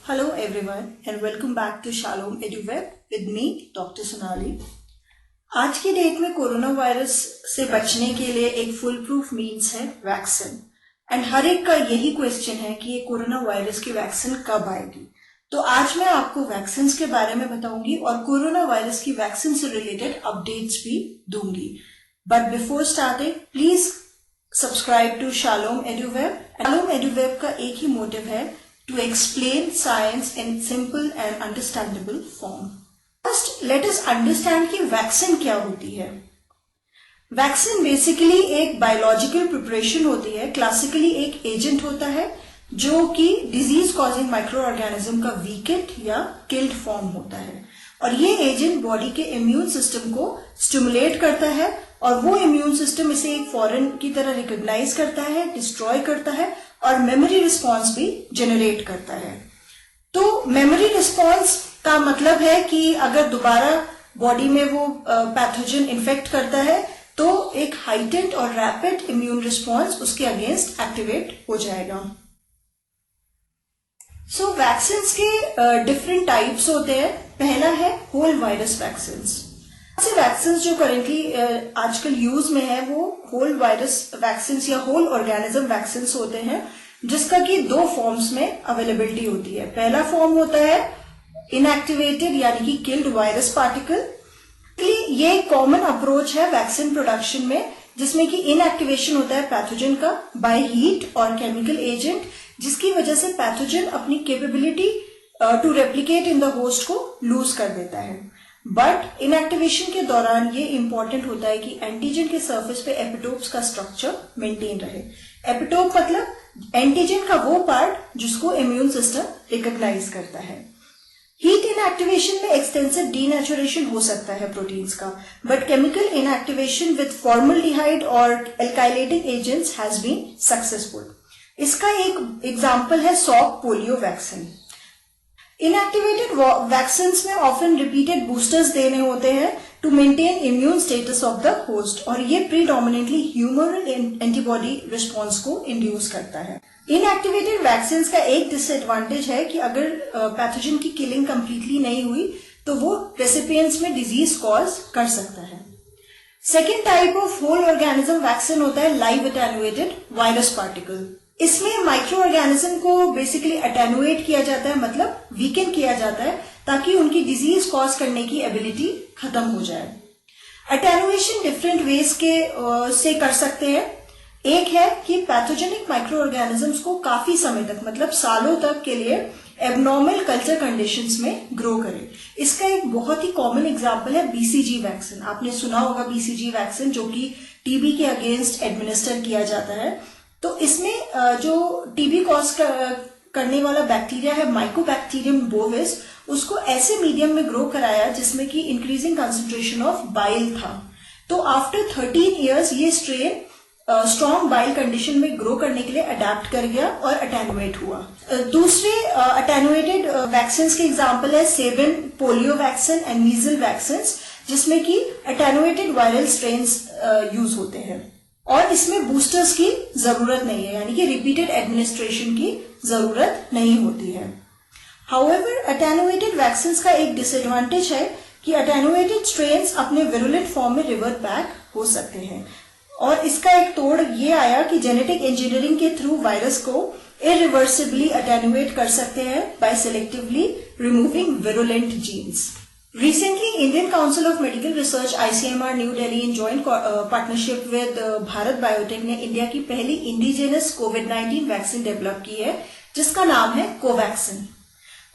Hello everyone and welcome back to Shalom EduWeb with me Dr. Sonali। आज की date में corona virus से बचने के लिए एक फुल प्रूफ मीन्स है वैक्सीन एंड हर एक का यही क्वेश्चन है कि ये कोरोना वायरस की वैक्सीन कब आएगी। तो आज मैं आपको वैक्सीन के बारे में बताऊंगी और कोरोना वायरस की वैक्सीन से रिलेटेड अपडेट्स भी दूंगी। But before starting please subscribe to Shalom EduWeb। Shalom EduWeb का एक ही मोटिव है to explain science in simple and understandable form. First, let us understand कि वैक्सीन क्या होती है। वैक्सीन बेसिकली एक बायोलॉजिकल प्रिपरेशन होती है, क्लासिकली एक एजेंट होता है जो कि डिजीज कॉजिंग माइक्रो ऑर्गेनिज्म का वीकेंड या किल्ड फॉर्म होता है और ये एजेंट बॉडी के इम्यून सिस्टम को स्टिमुलेट करता है और वो इम्यून सिस्टम इसे एक फॉरेन की तरह रिकॉग्नाइज करता है, डिस्ट्रॉय करता है और मेमोरी रिस्पॉन्स भी जनरेट करता है। तो मेमोरी रिस्पॉन्स का मतलब है कि अगर दोबारा बॉडी में वो पैथोजन इन्फेक्ट करता है तो एक हाइटेंड और रैपिड इम्यून रिस्पॉन्स उसके अगेंस्ट एक्टिवेट हो जाएगा। सो वैक्सीन के डिफरेंट टाइप्स होते हैं। पहला है होल वायरस वैक्सीन। ऐसे वैक्सीन जो करेंटली आजकल यूज में है वो होल वायरस वैक्सीन या होल ऑर्गेनिज्म वैक्सीन होते हैं जिसका कि दो फॉर्म्स में अवेलेबिलिटी होती है। पहला फॉर्म होता है इनएक्टिवेटेड यानी कि किल्ड वायरस पार्टिकल। ये कॉमन अप्रोच है वैक्सीन प्रोडक्शन में जिसमें कि इनएक्टिवेशन होता है पैथोजन का बाय हीट और केमिकल एजेंट जिसकी वजह से पैथोजन अपनी capability to replicate in the host को लूज कर देता है। बट इनएक्टिवेशन के दौरान ये इंपॉर्टेंट होता है कि एंटीजन के सरफेस पे एपिटोप्स का स्ट्रक्चर मेंटेन रहे। एपिटोप मतलब एंटीजन का वो पार्ट जिसको इम्यून सिस्टम रिकॉग्नाइज करता है। हीट इनएक्टिवेशन में एक्सटेंसिव डीनेचुरेशन हो सकता है प्रोटीन्स का, but chemical inactivation with formaldehyde और alkylating agents has been successful. इसका एक एग्जांपल है Salk polio vaccine. Inactivated vaccine में ऑफन रिपीटेड बूस्टर्स देने होते हैं to maintain immune status of the host और ये प्रीडोमिनेटली ह्यूमरल एंटीबॉडी रिस्पॉन्स को इंड्यूस करता है। इनएक्टिवेटेड वैक्सीन का एक डिसएडवांटेज है कि अगर पैथोजन की किलिंग कंप्लीटली नहीं हुई तो वो रेसिपिएंट्स में डिजीज कॉज कर सकता है। Second type of whole organism vaccine होता है लाइव अटेनुएटेड वायरस पार्टिकल। इसमें माइक्रो ऑर्गेनिज्म को बेसिकली अटेनुएट किया जाता है, मतलब वीकन किया जाता है ताकि उनकी डिजीज कॉज करने की एबिलिटी खत्म हो जाए। अटेनुएशन डिफरेंट वेज से कर सकते हैं। एक है कि पैथोजेनिक माइक्रो ऑर्गेनिजम्स को काफी समय तक मतलब सालों तक के लिए एबनॉर्मल कल्चर कंडीशंस में ग्रो करे। इसका एक बहुत ही कॉमन एग्जांपल है बीसीजी वैक्सीन। आपने सुना होगा बीसीजी वैक्सीन जो कि टीबी के अगेंस्ट एडमिनिस्टर किया जाता है। तो इसमें जो टीबी कॉज करने वाला बैक्टीरिया है माइकोबैक्टीरियम बोविस, उसको ऐसे मीडियम में ग्रो कराया जिसमें कि इंक्रीजिंग कंसंट्रेशन ऑफ बाइल था। तो आफ्टर 13 इयर्स ये स्ट्रेन स्ट्रॉन्ग बाइल कंडीशन में ग्रो करने के लिए अडेप्ट कर गया और अटेनुएट हुआ। दूसरे अटेनुएटेड वैक्सीन के एग्जांपल है Sabin polio vaccine and measles vaccine जिसमें कि अटेनुएटेड वायरल स्ट्रेन्स यूज होते हैं और इसमें बूस्टर्स की जरूरत नहीं है यानी कि रिपीटेड एडमिनिस्ट्रेशन की जरूरत नहीं होती है। हाउएवर अटेनुएटेड वैक्सीन का एक डिसएडवांटेज है कि अटेनुएटेड स्ट्रेन्स अपने विरुलेंट फॉर्म में रिवर्ट बैक हो सकते हैं और इसका एक तोड़ ये आया कि जेनेटिक इंजीनियरिंग के थ्रू वायरस को इरिवर्सिबली अटेनुएट कर सकते हैं by selectively removing virulent genes. Recently, Indian Council of Medical Research (ICMR) new Delhi in joint partnership with Bharat biotech ने इंडिया की पहली इंडिजिनस कोविड-19 वैक्सीन डेवलप की है जिसका नाम है कोवैक्सिन।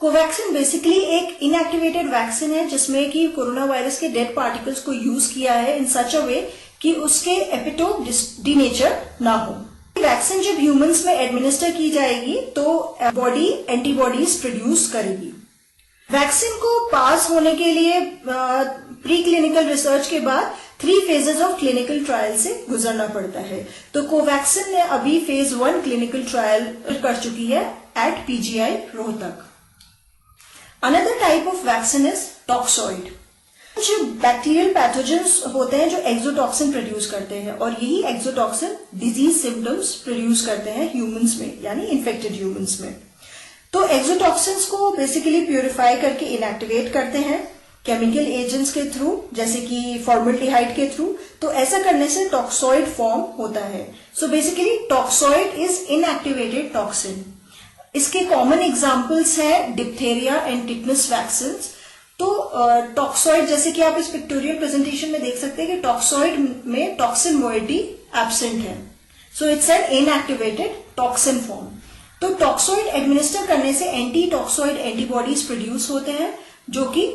कोवैक्सिन बेसिकली एक इनएक्टिवेटेड वैक्सीन है जिसमें कि कोरोना वायरस के डेड पार्टिकल्स को यूज किया है इन सच अ वे कि उसके एपिटोप डीनेचर ना हो। वैक्सीन जब ह्यूमंस में एडमिनिस्टर की जाएगी तो बॉडी एंटीबॉडीज प्रोड्यूस करेगी। वैक्सीन को पास होने के लिए प्री क्लिनिकल रिसर्च के बाद 3 फेजेस ऑफ क्लिनिकल ट्रायल से गुजरना पड़ता है। तो कोवैक्सिन ने अभी फेज 1 क्लिनिकल ट्रायल कर चुकी है at PGI Rohtak. Another type of vaccine is toxoid. कुछ बैक्टीरियल पैथोजेंस होते हैं जो एक्सोटॉक्सिन प्रोड्यूस करते हैं और यही एक्सोटॉक्सिन डिजीज सिम्टम्स प्रोड्यूस करते हैं ह्यूमंस में यानी इन्फेक्टेड ह्यूमंस में। तो एक्सोटॉक्सिन्स को बेसिकली प्यूरिफाई करके इनएक्टिवेट करते हैं केमिकल एजेंट्स के थ्रू, जैसे कि फॉर्मल्डिहाइड के थ्रू। तो ऐसा करने से टॉक्सॉइड फॉर्म होता है। So basically toxoid is inactivated toxin. इसके कॉमन एग्जांपल्स हैं डिप्थेरिया एंड टिटनस वैक्सीन्स। तो टॉक्सॉइड, जैसे कि आप इस पिक्टोरियल प्रेजेंटेशन में देख सकते हैं कि टॉक्सॉइड में टॉक्सिन मोइटी एब्सेंट है। So it's an inactivated toxin form. तो टॉक्सॉइड एडमिनिस्टर करने से एंटी टॉक्सॉइड एंटीबॉडीज प्रोड्यूस होते हैं जो कि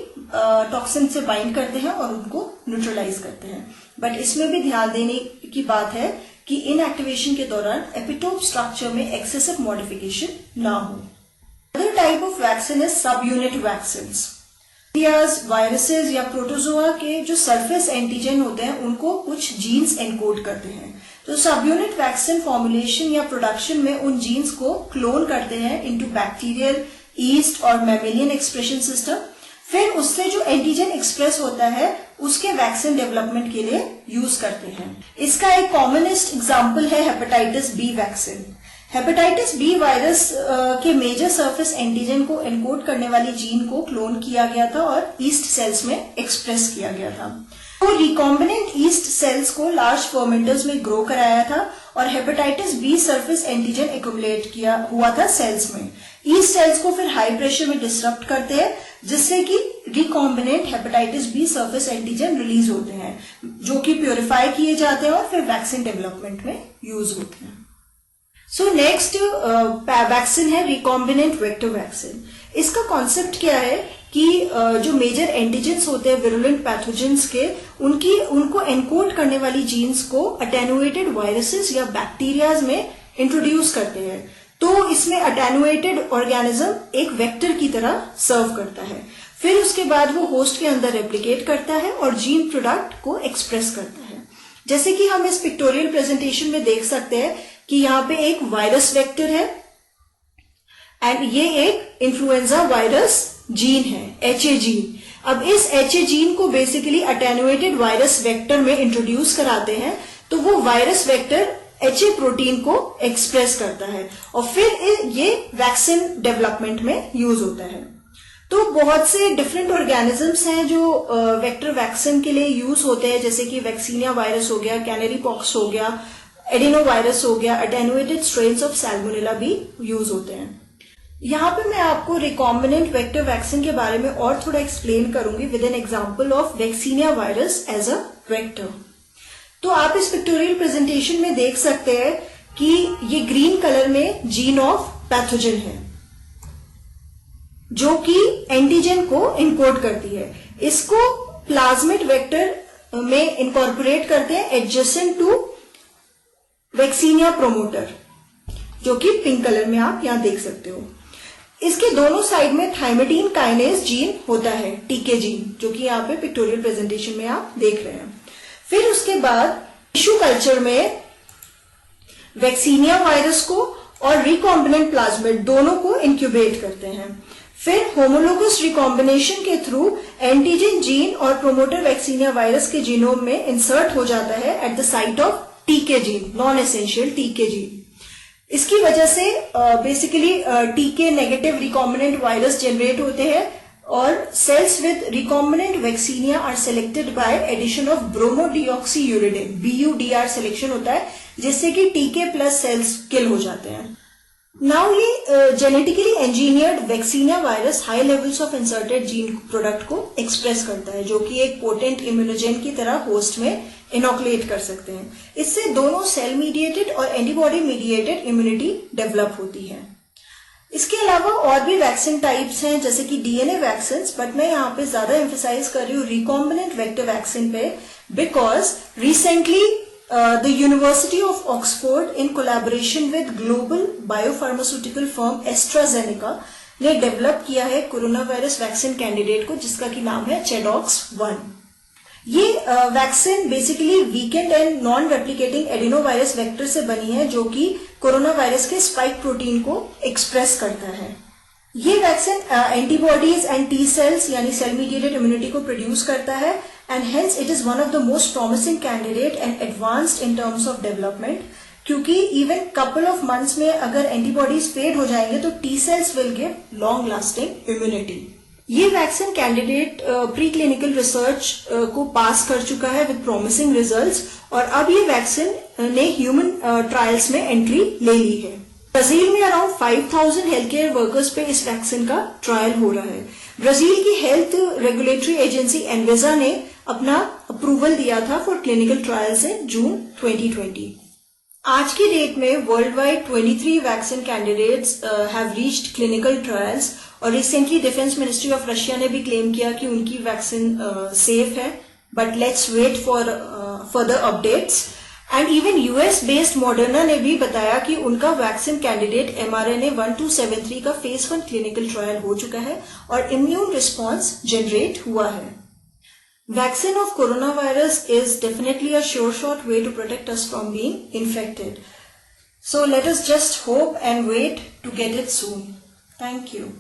टॉक्सिन से बाइंड करते हैं और उनको न्यूट्रलाइज करते हैं। बट इसमें भी ध्यान देने की बात है कि इनएक्टिवेशन के दौरान एपिटोप स्ट्रक्चर में एक्सेसिव मॉडिफिकेशन ना हो। Other type of vaccine is सब यूनिट वैक्सीन्स। वायरसेस या प्रोटोजोआ के जो सरफेस एंटीजन होते हैं उनको कुछ जीन्स एनकोड करते हैं। तो सब यूनिट वैक्सीन फॉर्मुलेशन या प्रोडक्शन में उन जीन्स को क्लोन करते हैं इनटू बैक्टीरियल, ईस्ट और मैमेलियन एक्सप्रेशन सिस्टम। फिर उससे जो एंटीजन एक्सप्रेस होता है उसके वैक्सीन डेवलपमेंट के लिए यूज करते हैं। इसका एक कॉमनेस्ट एग्जांपल है hepatitis B vaccine. Hepatitis B virus के मेजर सरफेस एंटीजन को एनकोड करने वाली जीन को क्लोन किया गया था और ईस्ट सेल्स में एक्सप्रेस किया गया था। तो रिकॉम्बिनेंट ईस्ट सेल्स को लार्ज फर्मेंटर्स में ग्रो कराया था और hepatitis B surface antigen accumulate किया हुआ था सेल्स में। ईस्ट सेल्स को फिर हाई प्रेशर में डिसरप्ट करते हैं जिससे कि recombinant hepatitis B surface antigen release होते हैं जो कि प्योरीफाई किए जाते हैं और फिर वैक्सीन डेवलपमेंट में यूज होते हैं। सो नेक्स्ट वैक्सीन है रिकॉम्बिनेंट वेक्टर वैक्सीन। इसका कॉन्सेप्ट क्या है कि जो मेजर एंटीजेंस होते हैं विरुलेंट पैथोजेंस के उनको एनकोड करने वाली जीन्स को अटेनुएटेड वायरसेस या बैक्टीरियाज में इंट्रोड्यूस करते हैं। तो इसमें अटेनुएटेड ऑर्गेनिज्म एक वेक्टर की तरह सर्व करता है। फिर उसके बाद वो होस्ट के अंदर रेप्लिकेट करता है और जीन प्रोडक्ट को एक्सप्रेस करता है। जैसे कि हम इस पिक्टोरियल प्रेजेंटेशन में देख सकते हैं कि यहाँ पे एक वायरस वेक्टर है एंड ये एक इन्फ्लुएंजा वायरस जीन है, HA जीन। अब इस HA जीन को बेसिकली अटेनुएटेड वायरस वेक्टर में इंट्रोड्यूस कराते हैं तो वो वायरस वेक्टर HA प्रोटीन को एक्सप्रेस करता है और फिर ये वैक्सीन डेवलपमेंट में यूज होता है। तो बहुत से डिफरेंट ऑर्गेनिजम्स हैं जो वेक्टर वैक्सीन के लिए यूज होते हैं, जैसे कि वैक्सीनिया वायरस हो गया, कैनरी पॉक्स हो गया, एडिनो वायरस हो गया, अटेनुएटेड स्ट्रेन्स ऑफ सैल्मोनेला भी यूज होते हैं। यहाँ पे मैं आपको रिकॉम्बिनेंट वेक्टर वैक्सीन के बारे में और थोड़ा एक्सप्लेन करूंगी with an example of vaccinia virus as a vector. तो आप इस पिक्टोरियल प्रेजेंटेशन में देख सकते हैं कि ये ग्रीन कलर में जीन ऑफ पैथोजन है जो कि एंटीजन को इनकोड करती है। इसको प्लाज्मिड वेक्टर में इनकॉर्पोरेट करते हैं एडजेसेंट टू वैक्सीनिया प्रोमोटर, जो कि पिंक कलर में आप यहां देख सकते हो। इसके दोनों साइड में थाइमिडीन काइनेज जीन होता है, टीके जीन, जो कि यहाँ पे पिक्टोरियल प्रेजेंटेशन में आप देख रहे हैं। फिर उसके बाद टिश्यू कल्चर में वैक्सीनिया वायरस को और रिकॉम्बिनेंट प्लाज्मिड दोनों को इंक्यूबेट करते हैं। फिर होमोलोगस रिकॉम्बिनेशन के थ्रू एंटीजन जीन और प्रोमोटर वैक्सीनिया वायरस के जीनोम में इंसर्ट हो जाता है एट द साइट ऑफ टीके जीन, नॉन एसेंशियल टीके जीन। इसकी वजह से बेसिकली टीके नेगेटिव रिकॉम्बिनेंट वायरस जनरेट होते हैं और cells with recombinant vaccinia are selected by addition of bromodeoxyuridine, BUDR selection होता है जिससे कि टीके प्लस सेल्स किल हो जाते हैं। नाउ ये genetically engineered vaccinia virus high levels of inserted gene product को एक्सप्रेस करता है जो कि एक पोटेंट इम्यूनोजेन की तरह होस्ट में इनोकुलेट कर सकते हैं। इससे दोनों सेल मीडिएटेड और एंटीबॉडी मीडिएटेड इम्यूनिटी डेवलप होती है। इसके अलावा और भी वैक्सीन टाइप्स हैं जैसे कि डीएनए वैक्सीन, बट मैं यहाँ पे ज्यादा एम्फेसाइज कर रही हूँ रिकॉम्बिनेंट वेक्टर वैक्सीन पे because recently the University of Oxford in collaboration with global biopharmaceutical firm AstraZeneca ने डेवलप किया है कोरोना वायरस वैक्सीन कैंडिडेट को जिसका की नाम है ChAdOx1। ये vaccine basically weekend and non replicating adenovirus vector से बनी है जो कि कोरोना वायरस के स्पाइक प्रोटीन को एक्सप्रेस करता है। ये vaccine antibodies and T cells यानी सेल मीडिएटेड इम्यूनिटी को प्रोड्यूस करता है and hence it is one of the most promising candidate and advanced in terms of development. क्योंकि इवन कपल ऑफ मंथ्स में अगर एंटीबॉडीज फेड हो जाएंगे तो T cells will give long lasting immunity. ये vaccine candidate pre clinical research को pass कर चुका है विद प्रॉमिसिंग रिजल्ट्स और अब ये वैक्सीन ने ह्यूमन ट्रायल्स में एंट्री ले ली है। ब्राजील में अराउंड 5000 हेल्थ केयर वर्कर्स पे इस वैक्सीन का ट्रायल हो रहा है। ब्राजील की हेल्थ रेगुलेटरी एजेंसी एनवेजा ने अपना अप्रूवल दिया था for clinical trials in June 2020। आज की डेट में world wide 23 vaccine candidates have reached clinical trials और recently defence ministry of Russia ने भी क्लेम किया कि उनकी वैक्सीन सेफ है, but let's wait for further updates. And even US based Moderna ने भी बताया कि उनका वैक्सीन कैंडिडेट mRNA 1273 का फेज 1 क्लिनिकल ट्रायल हो चुका है और इम्यून रिस्पॉन्स जनरेट हुआ है। Vaccine of coronavirus is definitely a sure shot way to protect us from being infected. So let us just hope and wait to get it soon. Thank you.